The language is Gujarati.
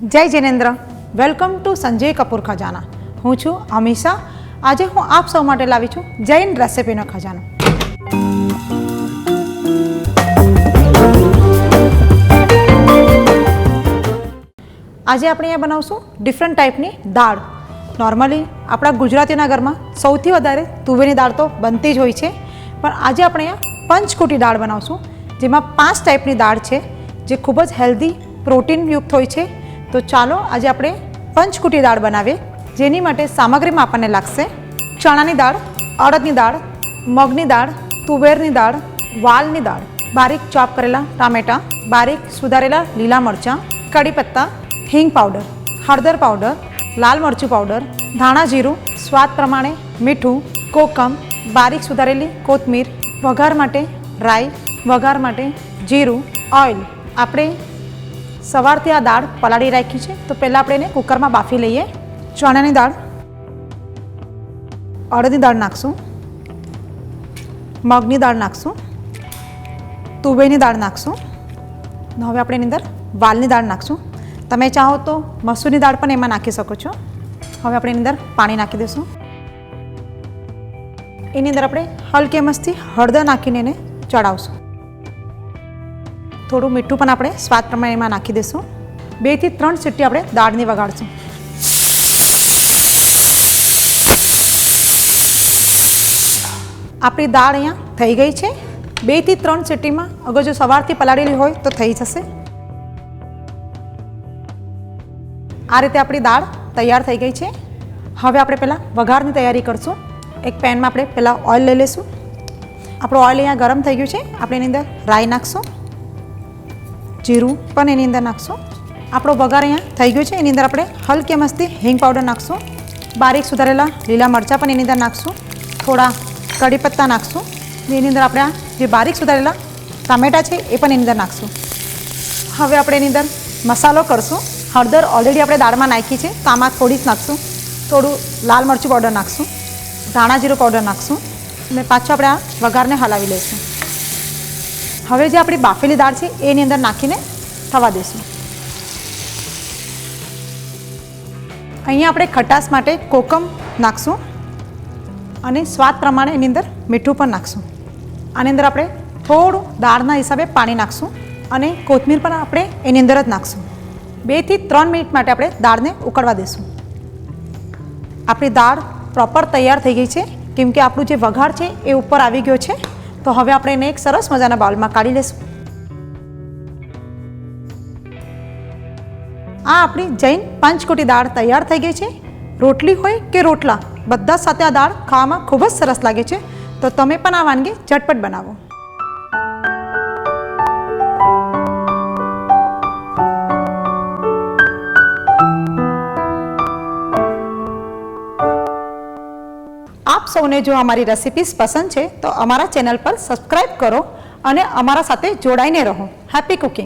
જય જિનેન્દ્ર, વેલકમ ટુ સંજય કપૂર ખજાના. હું છું અમીષા. આજે હું આપ સૌ માટે લાવી છું જૈન રેસિપીનો ખજાનો. આજે આપણે અહીંયા બનાવશું ડિફરન્ટ ટાઈપની દાળ. નોર્મલી આપણા ગુજરાતીના ઘરમાં સૌથી વધારે તુવેરની દાળ તો બનતી જ હોય છે, પણ આજે આપણે અહીંયા પંચકુટી દાળ બનાવશું, જેમાં 5 ટાઈપની દાળ છે જે ખૂબ જ હેલ્ધી પ્રોટીનયુક્ત હોય છે. તો ચાલો આજે આપણે પંચકુટી દાળ બનાવીએ. જેની માટે સામગ્રીમાં આપણને લાગશે ચણાની દાળ, અડદની દાળ, મગની દાળ, તુવેરની દાળ, વાલની દાળ, બારીક ચોપ કરેલા ટામેટાં, બારીક સુધારેલા લીલા મરચાં, કડી પત્તા, હિંગ પાવડર, હળદર પાવડર, લાલ મરચું પાવડર, ધાણા જીરું, સ્વાદ પ્રમાણે મીઠું, કોકમ, બારીક સુધારેલી કોથમીર, વઘાર માટે રાઈ, વઘાર માટે જીરું, ઓઇલ. આપણે સવારથી આ દાળ પલાળી રાખી છે, તો પહેલાં આપણે એને કુકરમાં બાફી લઈએ. ચણાની દાળ, અડદની દાળ નાખશું, મગની દાળ નાખશું, તુવેરની દાળ નાખશું. હવે આપણે એની અંદર વાલની દાળ નાખશું. તમે ચાહો તો મસૂરની દાળ પણ એમાં નાખી શકો છો. હવે આપણે એની અંદર પાણી નાખી દઈશું. એની અંદર આપણે હલકી મસ્તી હળદર નાખીને એને ચડાવશું. થોડું મીઠું પણ આપણે સ્વાદ પ્રમાણે એમાં નાખી દઈશું. 2 થી 3 સીટી આપણે દાળની વગાડશું. આપણી દાળ અહીંયા થઈ ગઈ છે. 2 થી 3 સીટીમાં અગર જો સવારથી પલાળેલી હોય તો થઈ જશે. આ રીતે આપણી દાળ તૈયાર થઈ ગઈ છે. હવે આપણે પહેલાં વઘારની તૈયારી કરશું. એક પેનમાં આપણે પહેલાં ઓઇલ લઈ લઈશું. આપણું ઓઇલ અહીંયા ગરમ થઈ ગયું છે. આપણે એની અંદર રાઈ નાખશું, જીરું પણ એની અંદર નાખશું. આપણો વઘાર અહીંયા થઈ ગયો છે. એની અંદર આપણે હલકી મસ્તી હિંગ પાવડર નાખશું, બારીક સુધારેલા લીલા મરચાં પણ એની અંદર નાખશું, થોડા કડી પત્તા નાખશું. એની અંદર આપણે આ જે બારીક સુધારેલા ટામેટાં છે એ પણ એની અંદર નાખશું. હવે આપણે એની અંદર મસાલો કરશું. હળદર ઓલરેડી આપણે દાળમાં નાખી છે, તો આમાં થોડી જ નાખશું. થોડું લાલ મરચું પાવડર નાખશું, ધાણા જીરું પાવડર નાખશું અને પાછું આપણે આ વઘારને હલાવી લઈશું. હવે જે આપણી બાફેલી દાળ છે એની અંદર નાખીને થવા દઈશું. અહીંયા આપણે ખટાશ માટે કોકમ નાખશું અને સ્વાદ પ્રમાણે એની અંદર મીઠું પણ નાખશું. આની અંદર આપણે થોડું દાળના હિસાબે પાણી નાખશું અને કોથમીર પણ આપણે એની અંદર જ નાખશું. 2 થી 3 મિનિટ માટે આપણે દાળને ઉકળવા દઈશું. આપણી દાળ પ્રોપર તૈયાર થઈ ગઈ છે, કેમ કે આપણું જે વઘાર છે એ ઉપર આવી ગયો છે. તો હવે આપણે એને એક સરસ મજાના બાઉલમાં કાઢી લઈશું. આ આપણી જૈન પંચકુટી દાળ તૈયાર થઈ ગઈ છે. રોટલી હોય કે રોટલા બધા સાથે આ દાળ ખાવામાં ખૂબ જ સરસ લાગે છે. તો તમે પણ આ વાનગી ઝટપટ બનાવો. આપ સૌને જો અમારી રેસિપીઝ પસંદ છે તો અમારા ચેનલ પર સબસ્ક્રાઈબ કરો અને અમારા સાથે જોડાઈને રહો. Happy cooking.